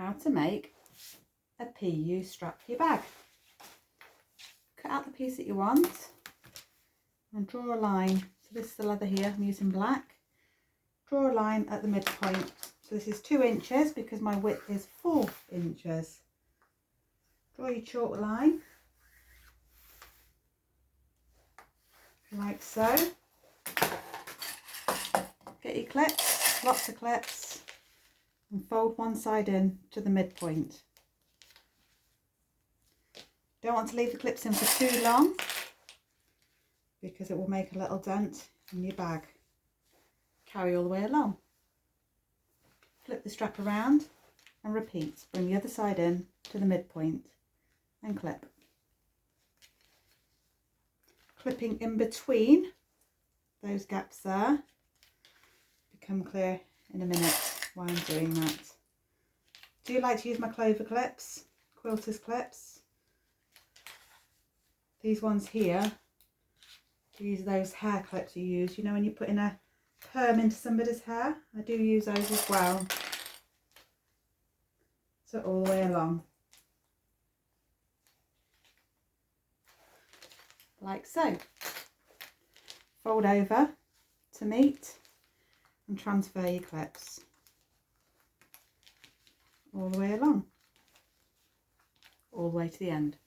how to make a PU strap for your bag. Cut out the piece that you want and draw a line. So this is the leather here, I'm using black. Draw a line at the midpoint. So this is 2 inches because my width is 4 inches. Draw your chalk line like so. Get your clips, lots of clips, and fold one side in to the midpoint. Don't want to leave the clips in for too long because it will make a little dent in your bag. Carry all the way along. Flip the strap around and repeat. Bring the other side in to the midpoint and clip. Clipping in between those gaps there. Become clear in a minute why I'm doing that. Do you like to use my clover clips, quilter's clips? These ones here, these are those hair clips you use, you know, when you're putting a perm into somebody's hair. I do use those as well. So all the way along. Like so. Fold over to meet and transfer your clips all the way along, all the way to the end.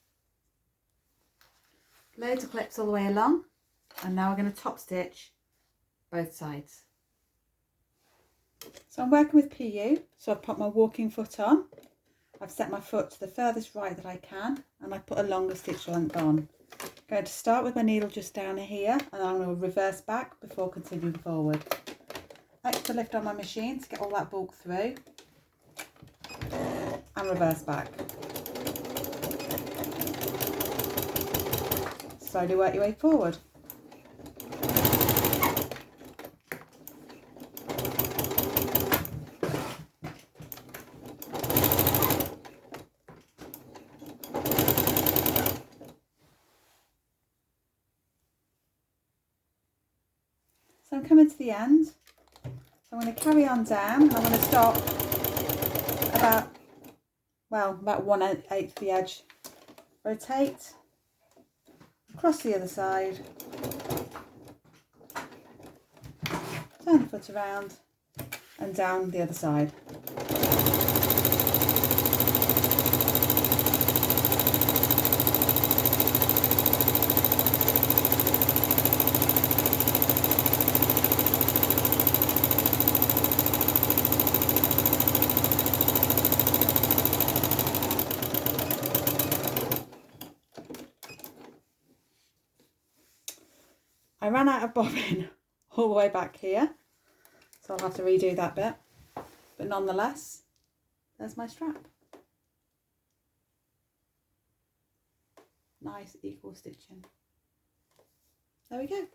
Loads of clips all the way along, and now we're going to top stitch both sides. So I'm working with PU, so I've put my walking foot on. I've set my foot to the furthest right that I can, and I put a longer stitch length on. I'm going to start with my needle just down here, and I'm going to reverse back before continuing forward. Extra lift on my machine to get all that bulk through, and reverse back. Slowly work your way forward. So I'm coming to the end. So I'm going to carry on down. I'm going to stop about 1/8 of the edge. Rotate, across the other side, turn the foot around and down the other side. I ran out of bobbin all the way back here, so I'll have to redo that bit, but nonetheless, there's my strap. Nice equal stitching. There we go.